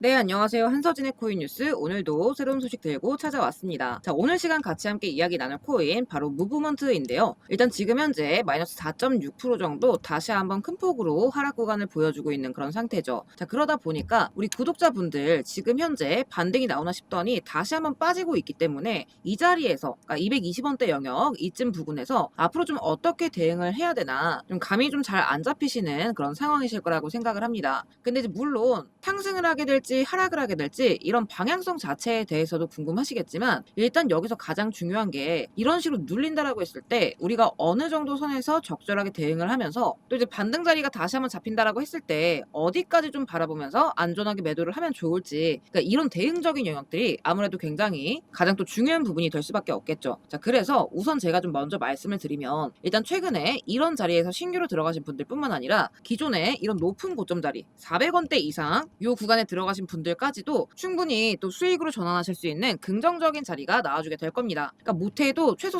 네, 안녕하세요. 한서진의 코인 뉴스. 오늘도 새로운 소식 들고 찾아왔습니다. 자, 오늘 시간 같이 함께 이야기 나눌 코인 바로 무브먼트인데요. 일단 지금 현재 마이너스 4.6% 정도 다시 한번 큰 폭으로 하락 구간을 보여주고 있는 그런 상태죠. 자, 그러다 보니까 우리 구독자분들 지금 현재 반등이 나오나 싶더니 다시 한번 빠지고 있기 때문에 이 자리에서 그러니까 220원대 영역 이쯤 부근에서 앞으로 좀 어떻게 대응을 해야 되나 좀 감이 좀 잘 안 잡히시는 그런 상황이실 거라고 생각을 합니다. 근데 이제 물론 상승을 하게 될지 하락을 하게 될지 이런 방향성 자체에 대해서도 궁금하시겠지만 일단 여기서 가장 중요한 게 이런 식으로 눌린다라고 했을 때 우리가 어느 정도 선에서 적절하게 대응을 하면서 또 이제 반등 자리가 다시 한번 잡힌다라고 했을 때 어디까지 좀 바라보면서 안전하게 매도를 하면 좋을지, 그러니까 이런 대응적인 영역들이 아무래도 굉장히 가장 또 중요한 부분이 될 수밖에 없겠죠. 자, 그래서 우선 제가 좀 먼저 말씀을 드리면 일단 최근에 이런 자리에서 신규로 들어가신 분들뿐만 아니라 기존에 이런 높은 고점 자리 400원대 이상 요 구간에 들어가신 분들까지도 충분히 또 수익으로 전환하실 수 있는 긍정적인 자리가 나와주게 될 겁니다. 그러니까 못해도 최소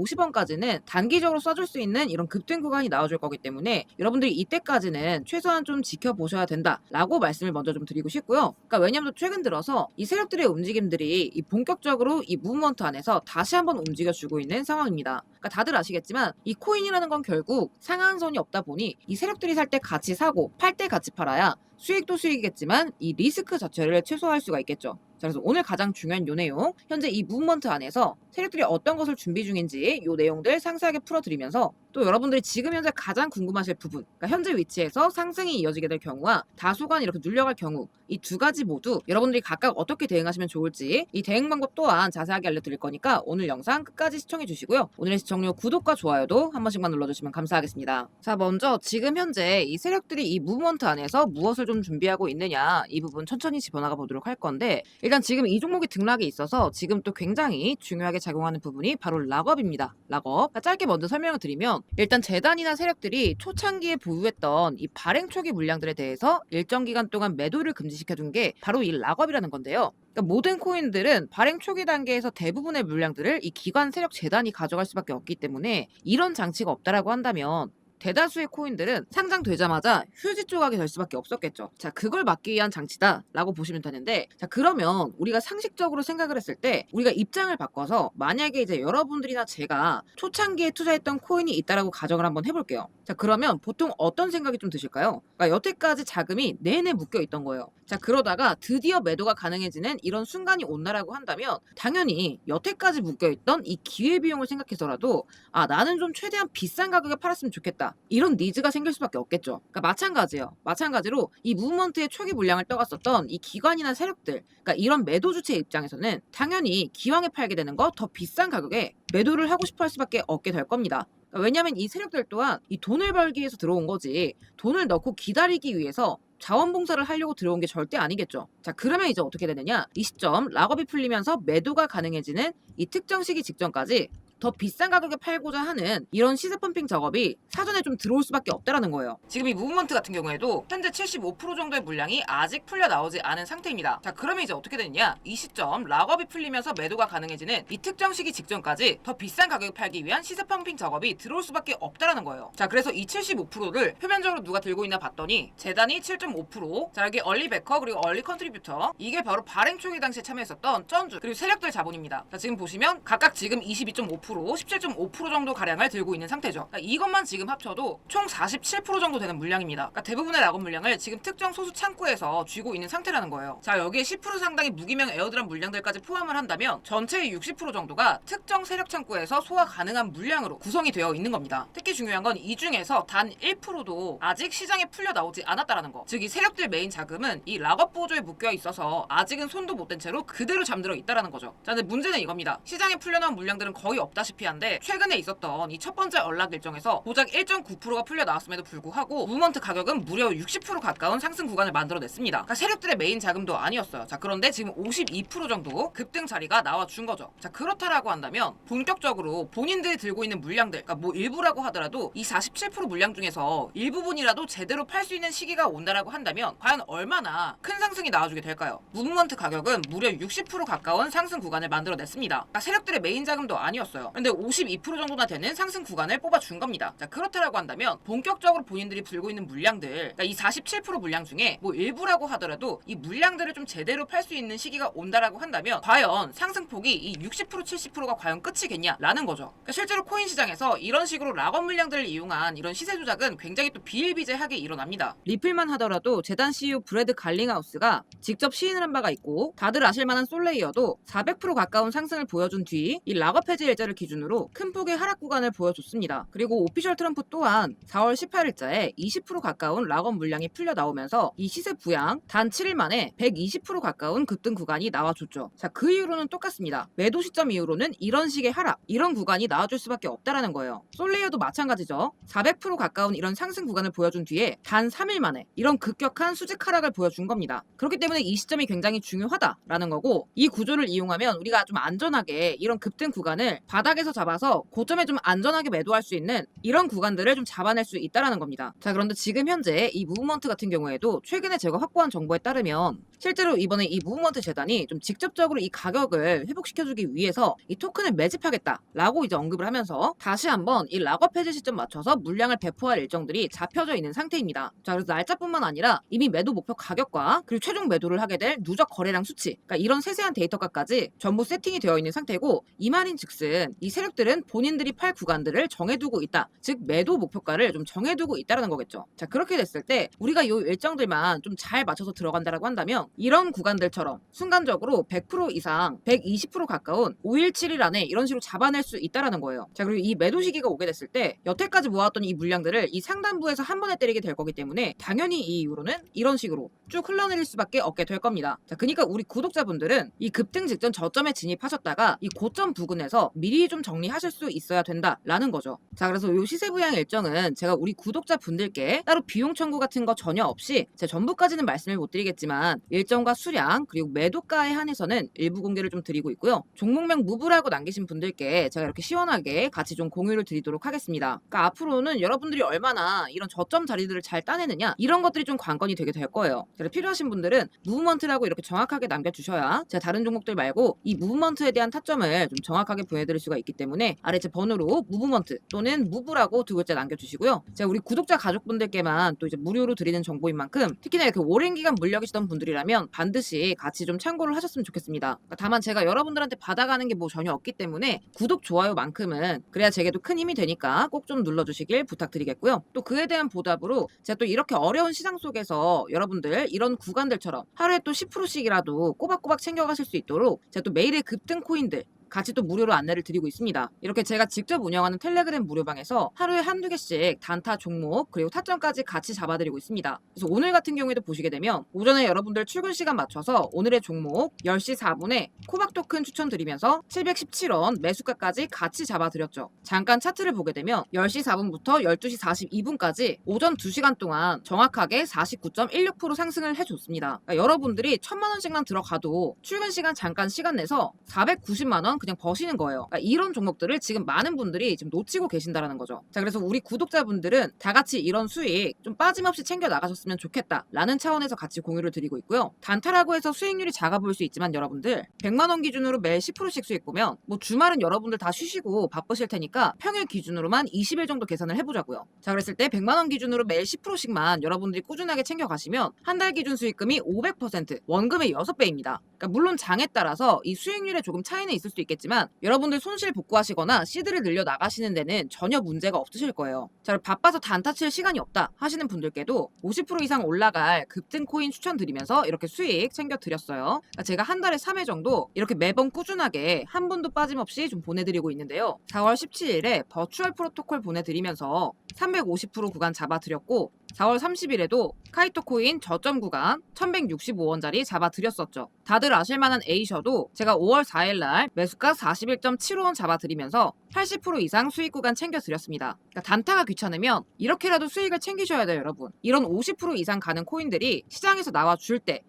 350원까지는 단기적으로 써줄 수 있는 이런 급등 구간이 나와줄 거기 때문에 여러분들이 이때까지는 최소한 좀 지켜보셔야 된다라고 말씀을 먼저 좀 드리고 싶고요. 그러니까 왜냐하면 최근 들어서 이 세력들의 움직임들이 이 본격적으로 이 무브먼트 안에서 다시 한번 움직여주고 있는 상황입니다. 그러니까 다들 아시겠지만 이 코인이라는 건 결국 상한선이 없다 보니 이 세력들이 살 때 같이 사고 팔 때 같이 팔아야 수익도 수익이겠지만 이 리스크 자체를 최소화할 수가 있겠죠. 자, 그래서 오늘 가장 중요한 요 내용, 현재 이 무브먼트 안에서 세력들이 어떤 것을 준비 중인지 요 내용들 상세하게 풀어드리면서 또 여러분들이 지금 현재 가장 궁금하실 부분, 그러니까 현재 위치에서 상승이 이어지게 될 경우와 다소간 이렇게 눌려갈 경우 이 두 가지 모두 여러분들이 각각 어떻게 대응하시면 좋을지 이 대응 방법 또한 자세하게 알려드릴 거니까 오늘 영상 끝까지 시청해 주시고요. 오늘의 시청료 구독과 좋아요도 한 번씩만 눌러주시면 감사하겠습니다. 자, 먼저 지금 현재 이 세력들이 이 무브먼트 안에서 무엇을 좀 준비하고 있느냐 이 부분 천천히 짚어나가 보도록 할 건데 일단 지금 이 종목이 등락이 있어서 지금 또 굉장히 중요하게 작용하는 부분이 바로 락업입니다. 락업. 짧게 먼저 설명을 드리면 일단 재단이나 세력들이 초창기에 보유했던 이 발행 초기 물량들에 대해서 일정 기간 동안 매도를 금지시켜둔 게 바로 이 락업이라는 건데요. 그러니까 모든 코인들은 발행 초기 단계에서 대부분의 물량들을 이 기관 세력 재단이 가져갈 수밖에 없기 때문에 이런 장치가 없다라고 한다면 대다수의 코인들은 상장되자마자 휴지 조각이 될 수밖에 없었겠죠. 자, 그걸 막기 위한 장치다라고 보시면 되는데, 자, 그러면 우리가 상식적으로 생각을 했을 때 우리가 입장을 바꿔서 만약에 이제 여러분들이나 제가 초창기에 투자했던 코인이 있다라고 가정을 한번 해볼게요. 자, 그러면 보통 어떤 생각이 좀 드실까요? 그러니까 여태까지 자금이 내내 묶여 있던 거예요. 자, 그러다가 드디어 매도가 가능해지는 이런 순간이 온다라고 한다면 당연히 여태까지 묶여 있던 이 기회 비용을 생각해서라도 아, 나는 좀 최대한 비싼 가격에 팔았으면 좋겠다. 이런 니즈가 생길 수밖에 없겠죠. 그러니까 마찬가지예요. 마찬가지로 이 무브먼트의 초기 물량을 떠갔었던 이 기관이나 세력들, 그러니까 이런 매도 주체 입장에서는 당연히 기왕에 팔게 되는 거 더 비싼 가격에 매도를 하고 싶어 할 수밖에 없게 될 겁니다. 그러니까 왜냐하면 이 세력들 또한 이 돈을 벌기 위해서 들어온 거지 돈을 넣고 기다리기 위해서 자원봉사를 하려고 들어온 게 절대 아니겠죠. 자, 그러면 이제 어떻게 되느냐? 이 시점 락업이 풀리면서 매도가 가능해지는 이 특정 시기 직전까지 더 비싼 가격에 팔고자 하는 이런 시세 펌핑 작업이 사전에 좀 들어올 수밖에 없다라는 거예요. 지금 이 무브먼트 같은 경우에도 현재 75% 정도의 물량이 아직 풀려 나오지 않은 상태입니다. 자, 그러면 이제 어떻게 되느냐? 이 시점 락업이 풀리면서 매도가 가능해지는 이 특정 시기 직전까지 더 비싼 가격에 팔기 위한 시세 펌핑 작업이 들어올 수밖에 없다라는 거예요. 자, 그래서 이 75%를 표면적으로 누가 들고 있나 봤더니 재단이 7.5%, 자, 여기 얼리베커 그리고 얼리 컨트리뷰터, 이게 바로 발행 초기 당시에 참여했었던 쩐주 그리고 세력들 자본입니다. 자, 지금 보시면 각각 지금 22.5%, 17.5% 정도 가량을 들고 있는 상태죠. 그러니까 이것만 지금 합쳐도 총 47% 정도 되는 물량입니다. 그러니까 대부분의 락업 물량을 지금 특정 소수 창구에서 쥐고 있는 상태라는 거예요. 자, 여기에 10% 상당의 무기명 에어드랍 물량들까지 포함을 한다면 전체의 60% 정도가 특정 세력 창구에서 소화 가능한 물량으로 구성이 되어 있는 겁니다. 특히 중요한 건 이 중에서 단 1%도 아직 시장에 풀려 나오지 않았다라는 거. 즉 이 세력들 메인 자금은 이 락업 보조에 묶여 있어서 아직은 손도 못 댄 채로 그대로 잠들어 있다라는 거죠. 자, 근데 문제는 이겁니다. 시장에 풀려 나온 물량들은 거의 없다시피 한데 최근에 있었던 이 첫 번째 언락 일정에서 고작 1.9%가 풀려 나왔음에도 불구하고 무브먼트 가격은 무려 60% 가까운 상승 구간을 만들어냈습니다. 그러니까 세력들의 메인 자금도 아니었어요. 자, 그런데 지금 52% 정도 급등 자리가 나와준 거죠. 자, 그렇다라고 한다면 본격적으로 본인들이 들고 있는 물량들, 그러니까 뭐 일부라고 하더라도 이 47% 물량 중에서 일부분이라도 제대로 팔 수 있는 시기가 온다라고 한다면 과연 얼마나 큰 상승이 나와주게 될까요? 무브먼트 가격은 무려 60% 가까운 상승 구간을 만들어냈습니다. 그러니까 세력들의 메인 자금도 아니었어요. 그런데 52% 정도나 되는 상승 구간을 뽑아준 겁니다. 자, 그렇다라고 한다면 본격적으로 본인들이 들고 있는 물량들, 그러니까 이 47% 물량 중에 뭐 일부라고 하더라도 이 물량들을 좀 제대로 팔 수 있는 시기가 온다라고 한다면 과연 상승폭이 이 60% 70%가 과연 끝이겠냐라는 거죠. 그러니까 실제로 코인 시장에서 이런 식으로 락업 물량들을 이용한 이런 시세 조작은 굉장히 또 비일비재하게 일어납니다. 리플만 하더라도 재단 CEO 브래드 갈링하우스가 직접 시인을 한 바가 있고, 다들 아실만한 솔레이어도 400% 가까운 상승을 보여준 뒤 이 락업 해지 일자를 기준으로 큰 폭의 하락 구간을 보여줬습니다. 그리고 오피셜 트럼프 또한 4월 18일자에 20% 가까운 락업 물량이 풀려 나오면서 이 시세 부양 단 7일 만에 120% 가까운 급등 구간이 나와줬죠. 자, 그 이후로는 똑같습니다. 매도 시점 이후로는 이런 식의 하락, 이런 구간이 나와줄 수밖에 없다라는 거예요. 솔레이어도 마찬가지죠. 400% 가까운 이런 상승 구간을 보여준 뒤에 단 3일 만에 이런 급격한 수직 하락을 보여준 겁니다. 그렇기 때문에 이 시점이 굉장히 중요하다라는 거고, 이 구조를 이용하면 우리가 좀 안전하게 이런 급등 구간을 바닥에서 잡아서 고점에 좀 안전하게 매도할 수 있는 이런 구간들을 좀 잡아낼 수 있다라는 겁니다. 자, 그런데 지금 현재 이 무브먼트 같은 경우에도 최근에 제가 확보한 정보에 따르면 실제로 이번에 이 무브먼트 재단이 좀 직접적으로 이 가격을 회복시켜주기 위해서 이 토큰을 매집하겠다라고 이제 언급을 하면서 다시 한번 이 락업 해지 시점 맞춰서 물량을 배포할 일정들이 잡혀져 있는 상태입니다. 자, 그래서 날짜뿐만 아니라 이미 매도 목표 가격과 그리고 최종 매도를 하게 될 누적 거래량 수치, 그러니까 이런 세세한 데이터까지 전부 세팅이 되어 있는 상태고, 이 말인즉슨 이 세력들은 본인들이 팔 구간들을 정해두고 있다, 즉 매도 목표가를 좀 정해두고 있다라는 거겠죠. 자, 그렇게 됐을 때 우리가 이 일정들만 좀 잘 맞춰서 들어간다라고 한다면 이런 구간들처럼 순간적으로 100% 이상 120% 가까운 5일 7일 안에 이런 식으로 잡아낼 수 있다라는 거예요. 자, 그리고 이 매도 시기가 오게 됐을 때 여태까지 모았던 이 물량들을 이 상단부에서 한 번에 때리게 될 거기 때문에 당연히 이 이후로는 이런 식으로 쭉 흘러내릴 수밖에 없게 될 겁니다. 자, 그러니까 우리 구독자분들은 이 급등 직전 저점에 진입하셨다가 이 고점 부근에서 미리 좀 정리하실 수 있어야 된다라는 거죠. 자, 그래서 이 시세 부양 일정은 제가 우리 구독자분들께 따로 비용 청구 같은 거 전혀 없이 제 전부까지는 말씀을 못 드리겠지만 일정과 수량 그리고 매도가에 한해서는 일부 공개를 좀 드리고 있고요. 종목명 무브라고 남기신 분들께 제가 이렇게 시원하게 같이 좀 공유를 드리도록 하겠습니다. 그러니까 앞으로는 여러분들이 얼마나 이런 저점 자리들을 잘 따내느냐, 이런 것들이 좀 관건이 되게 될 거예요. 그래서 필요하신 분들은 무브먼트라고 이렇게 정확하게 남겨주셔야 제가 다른 종목들 말고 이 무브먼트에 대한 타점을 좀 정확하게 보여드릴 수가 있기 때문에 아래 제 번호로 무브먼트 또는 무브라고 두 글자 남겨주시고요. 제가 우리 구독자 가족분들께만 또 이제 무료로 드리는 정보인 만큼 특히나 이렇게 오랜 기간 물려계시던 분들이라면 반드시 같이 좀 참고를 하셨으면 좋겠습니다. 그러니까 다만 제가 여러분들한테 받아가는 게 뭐 전혀 없기 때문에 구독 좋아요만큼은 그래야 제게도 큰 힘이 되니까 꼭 좀 눌러주시길 부탁드리겠고요. 또 그에 대한 보답으로 제가 또 이렇게 어려운 시장 속에서 여러분들 이런 구간들처럼 하루에 또 10%씩이라도 꼬박꼬박 챙겨가실 수 있도록 제가 또 매일의 급등 코인들 같이 또 무료로 안내를 드리고 있습니다. 이렇게 제가 직접 운영하는 텔레그램 무료방에서 하루에 한두 개씩 단타 종목 그리고 타점까지 같이 잡아드리고 있습니다. 그래서 오늘 같은 경우에도 보시게 되면 오전에 여러분들 출근 시간 맞춰서 오늘의 종목 10시 4분에 코박 토큰 추천드리면서 717원 매수가까지 같이 잡아드렸죠. 잠깐 차트를 보게 되면 10시 4분부터 12시 42분까지 오전 2시간 동안 정확하게 49.16% 상승을 해줬습니다. 그러니까 여러분들이 1000만원씩만 들어가도 출근 시간 잠깐 시간 내서 490만원 그냥 버시는 거예요. 그러니까 이런 종목들을 지금 많은 분들이 지금 놓치고 계신다라는 거죠. 자, 그래서 우리 구독자분들은 다 같이 이런 수익 좀 빠짐없이 챙겨 나가셨으면 좋겠다라는 차원에서 같이 공유를 드리고 있고요. 단타라고 해서 수익률이 작아 보일 수 있지만 여러분들 100만원 기준으로 매일 10%씩 수익 보면 뭐 주말은 여러분들 다 쉬시고 바쁘실 테니까 평일 기준으로만 20일 정도 계산을 해보자고요. 자, 그랬을 때 100만원 기준으로 매일 10%씩만 여러분들이 꾸준하게 챙겨 가시면 한 달 기준 수익금이 500% 원금의 6배입니다. 그러니까 물론 장에 따라서 이 수익률에 조금 차이는 있을 수 있겠지만 여러분들 손실 복구하시거나 시드를 늘려 나가시는 데는 전혀 문제가 없으실 거예요. 자, 바빠서 단타 칠 시간이 없다 하시는 분들께도 50% 이상 올라갈 급등 코인 추천드리면서 이렇게 수익 챙겨드렸어요. 그러니까 제가 한 달에 3회 정도 이렇게 매번 꾸준하게 한 분도 빠짐없이 좀 보내드리고 있는데요. 4월 17일에 버추얼 프로토콜 보내드리면서 350% 구간 잡아드렸고 4월 30일에도 카이토 코인 저점 구간 1165원짜리 잡아드렸었죠. 다들 아실만한 에이셔도 제가 5월 4일날 매수가 41.75원 잡아드리면서 80% 이상 수익 구간 챙겨드렸습니다. 그러니까 단타가 귀찮으면 이렇게라도 수익을 챙기셔야 돼요, 여러분. 이런 50% 이상 가는 코인들이 시장에서 나와줄 때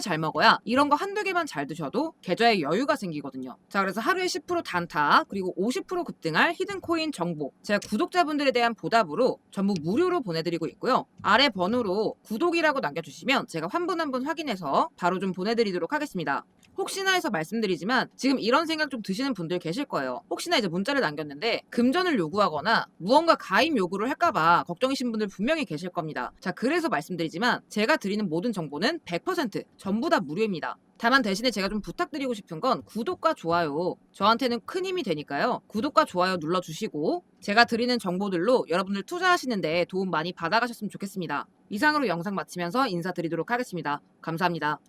잘 먹어야 이런 거 한두 개만 잘 드셔도 계좌에 여유가 생기거든요. 자, 그래서 하루에 10% 단타 그리고 50% 급등할 히든코인 정보 제가 구독자분들에 대한 보답으로 전부 무료로 보내드리고 있고요. 아래 번호로 구독이라고 남겨주시면 제가 한 분 한 분 확인해서 바로 좀 보내드리도록 하겠습니다. 혹시나 해서 말씀드리지만 지금 이런 생각 좀 드시는 분들 계실 거예요. 혹시나 이제 문자를 남겼는데 금전을 요구하거나 무언가 가입 요구를 할까봐 걱정이신 분들 분명히 계실 겁니다. 자, 그래서 말씀드리지만 제가 드리는 모든 정보는 100% 전부 다 무료입니다. 다만 대신에 제가 좀 부탁드리고 싶은 건 구독과 좋아요. 저한테는 큰 힘이 되니까요. 구독과 좋아요 눌러주시고 제가 드리는 정보들로 여러분들 투자하시는데 도움 많이 받아가셨으면 좋겠습니다. 이상으로 영상 마치면서 인사드리도록 하겠습니다. 감사합니다.